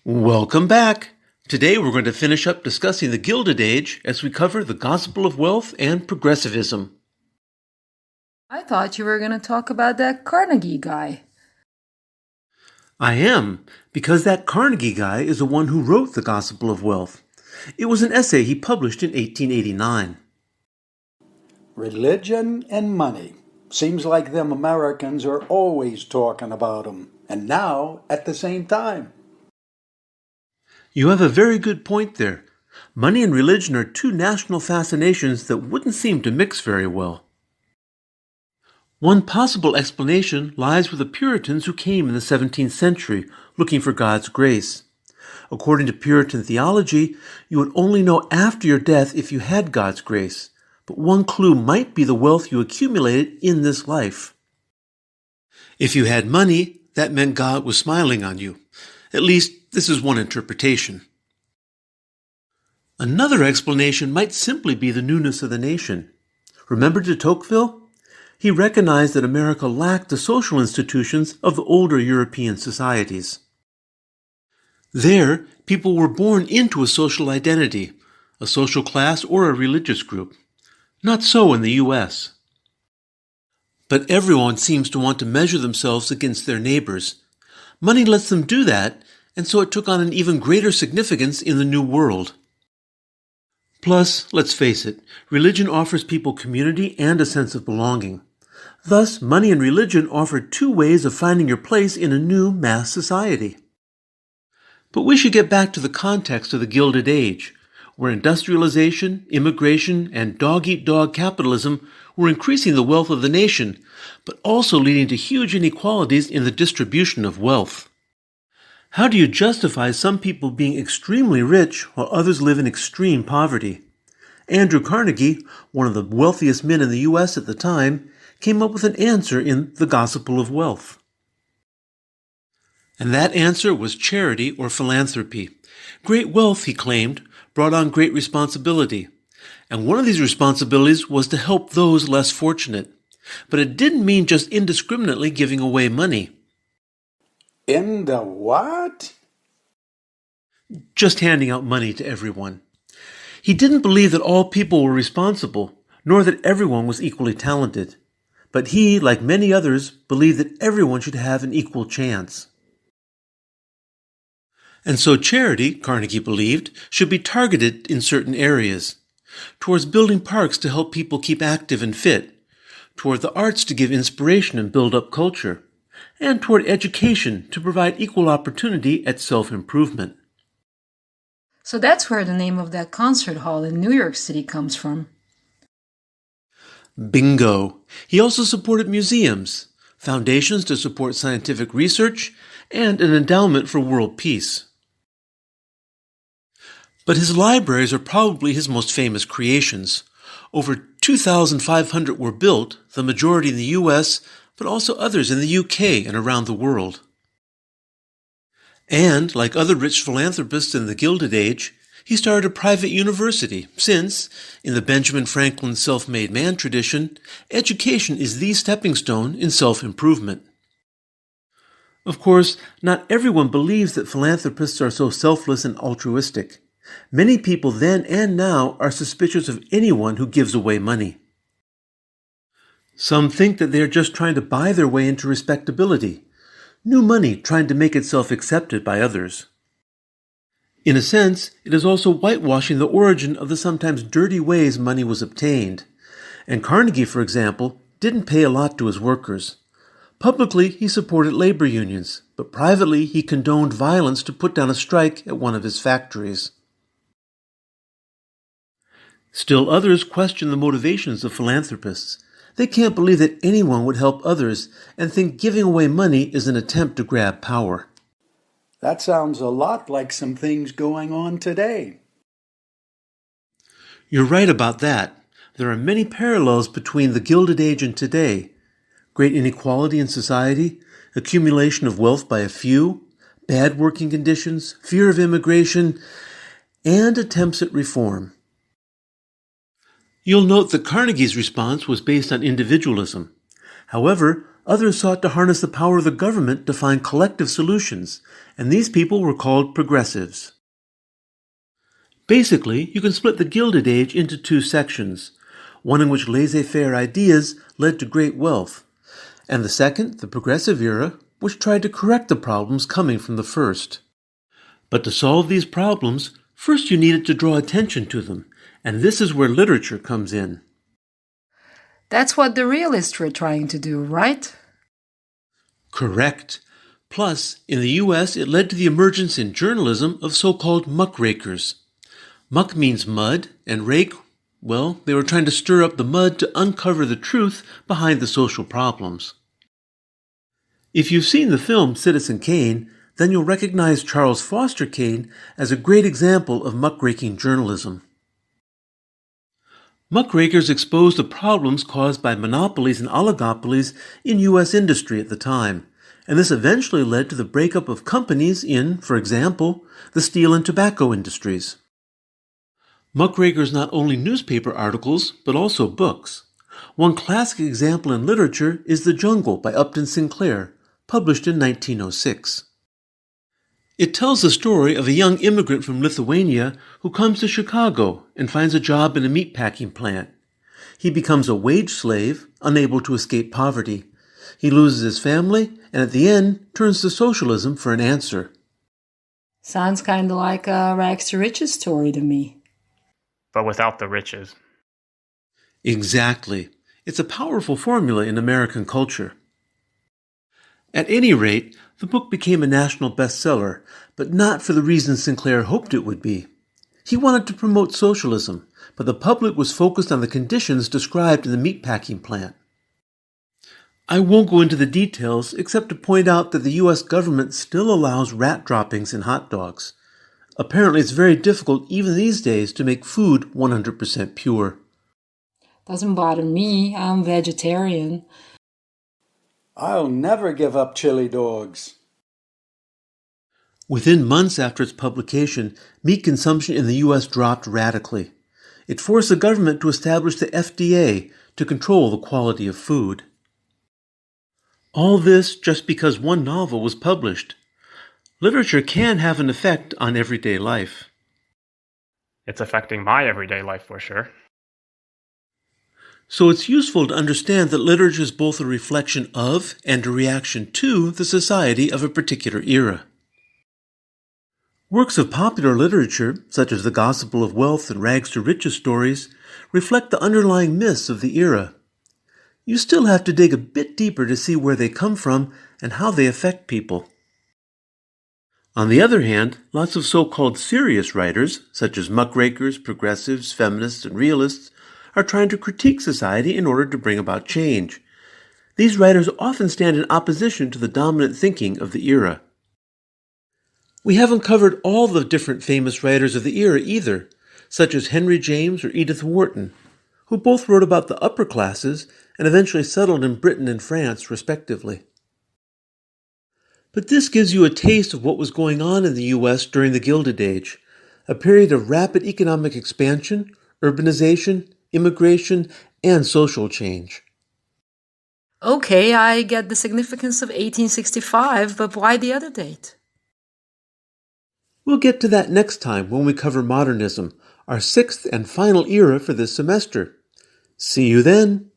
Welcome back. Today we're going to finish up discussing the Gilded Age as we cover the Gospel of Wealth and Progressivism. I thought you were going to talk about that Carnegie guy. I am, because that Carnegie guy is the one who wrote the Gospel of Wealth. It was an essay he published in 1889. Religion and money. Seems like them Americans are always talking about 'em, and now at the same time. You have a very good point there. Money and religion are two national fascinations that wouldn't seem to mix very well. One possible explanation lies with the Puritans who came in the 17th century looking for God's grace. According to Puritan theology, you would only know after your death if you had God's grace, but one clue might be the wealth you accumulated in this life. If you had money, that meant God was smiling on you. At least, this is one interpretation. Another explanation might simply be the newness of the nation. Remember de Tocqueville? He recognized that America lacked the social institutions of the older European societies. There, people were born into a social identity, a social class or a religious group. Not so in the U.S. But everyone seems to want to measure themselves against their neighbors. Money lets them do that, and so it took on an even greater significance in the New World. Plus, let's face it, religion offers people community and a sense of belonging. Thus, money and religion offer two ways of finding your place in a new mass society. But we should get back to the context of the Gilded Age, where industrialization, immigration, and dog-eat-dog capitalism were increasing the wealth of the nation, but also leading to huge inequalities in the distribution of wealth. How do you justify some people being extremely rich while others live in extreme poverty? Andrew Carnegie, one of the wealthiest men in the U.S. at the time, came up with an answer in The Gospel of Wealth. And that answer was charity or philanthropy. Great wealth, he claimed, brought on great responsibility. And one of these responsibilities was to help those less fortunate. But it didn't mean just indiscriminately giving away money. In the what? Just handing out money to everyone. He didn't believe that all people were responsible, nor that everyone was equally talented. But he, like many others, believed that everyone should have an equal chance. And so charity, Carnegie believed, should be targeted in certain areas. Towards building parks to help people keep active and fit, toward the arts to give inspiration and build up culture, and toward education to provide equal opportunity at self-improvement. So that's where the name of that concert hall in New York City comes from. Bingo! He also supported museums, foundations to support scientific research, and an endowment for world peace. But his libraries are probably his most famous creations. Over 2,500 were built, the majority in the U.S., but also others in the UK and around the world. And, like other rich philanthropists in the Gilded Age, he started a private university, since, in the Benjamin Franklin self-made man tradition, education is the stepping stone in self-improvement. Of course, not everyone believes that philanthropists are so selfless and altruistic. Many people then and now are suspicious of anyone who gives away money. Some think that they are just trying to buy their way into respectability, new money trying to make itself accepted by others. In a sense, it is also whitewashing the origin of the sometimes dirty ways money was obtained. And Carnegie, for example, didn't pay a lot to his workers. Publicly, he supported labor unions, but privately he condoned violence to put down a strike at one of his factories. Still others question the motivations of philanthropists. They can't believe that anyone would help others and think giving away money is an attempt to grab power. That sounds a lot like some things going on today. You're right about that. There are many parallels between the Gilded Age and today. Great inequality in society, accumulation of wealth by a few, bad working conditions, fear of immigration, and attempts at reform. You'll note that Carnegie's response was based on individualism. However, Others sought to harness the power of the government to find collective solutions, and these people were called progressives. Basically, you can split the Gilded Age into two sections, one in which laissez-faire ideas led to great wealth, and the second, the Progressive Era, which tried to correct the problems coming from the first. But to solve these problems, first you needed to draw attention to them, and this is where literature comes in. That's what the realists were trying to do, right? Correct. Plus, in the U.S., it led to the emergence in journalism of so-called muckrakers. Muck means mud, and rake, well, they were trying to stir up the mud to uncover the truth behind the social problems. If you've seen the film Citizen Kane, then you'll recognize Charles Foster Kane as a great example of muckraking journalism. Muckrakers exposed the problems caused by monopolies and oligopolies in U.S. industry at the time, and this eventually led to the breakup of companies in, for example, the steel and tobacco industries. Muckrakers not only newspaper articles, but also books. One classic example in literature is The Jungle by Upton Sinclair, published in 1906. It tells the story of a young immigrant from Lithuania who comes to Chicago and finds a job in a meatpacking plant. He becomes a wage slave, unable to escape poverty. He loses his family, and at the end turns to socialism for an answer. Sounds kind of like a rags to riches story to me. But without the riches. Exactly. It's a powerful formula in American culture. At any rate, the book became a national bestseller, but not for the reasons Sinclair hoped it would be. He wanted to promote socialism, but the public was focused on the conditions described in the meatpacking plant. I won't go into the details except to point out that the U.S. government still allows rat droppings in hot dogs. Apparently it's very difficult even these days to make food 100% pure. Doesn't bother me, I'm vegetarian. I'll never give up chili dogs. Within months after its publication, meat consumption in the U.S. dropped radically. It forced the government to establish the FDA to control the quality of food. All this just because one novel was published. Literature can have an effect on everyday life. It's affecting my everyday life for sure. So it's useful to understand that literature is both a reflection of and a reaction to the society of a particular era. Works of popular literature, such as the Gospel of Wealth and Rags to Riches stories, reflect the underlying myths of the era. You still have to dig a bit deeper to see where they come from and how they affect people. On the other hand, lots of so-called serious writers, such as muckrakers, progressives, feminists, and realists, are trying to critique society in order to bring about change. These writers often stand in opposition to the dominant thinking of the era. We haven't covered all the different famous writers of the era either, such as Henry James or Edith Wharton, who both wrote about the upper classes and eventually settled in Britain and France, respectively. But this gives you a taste of what was going on in the U.S. during the Gilded Age, a period of rapid economic expansion, urbanization, immigration, and social change. Okay, I get the significance of 1865, but why the other date? We'll get to that next time when we cover modernism, our sixth and final era for this semester. See you then!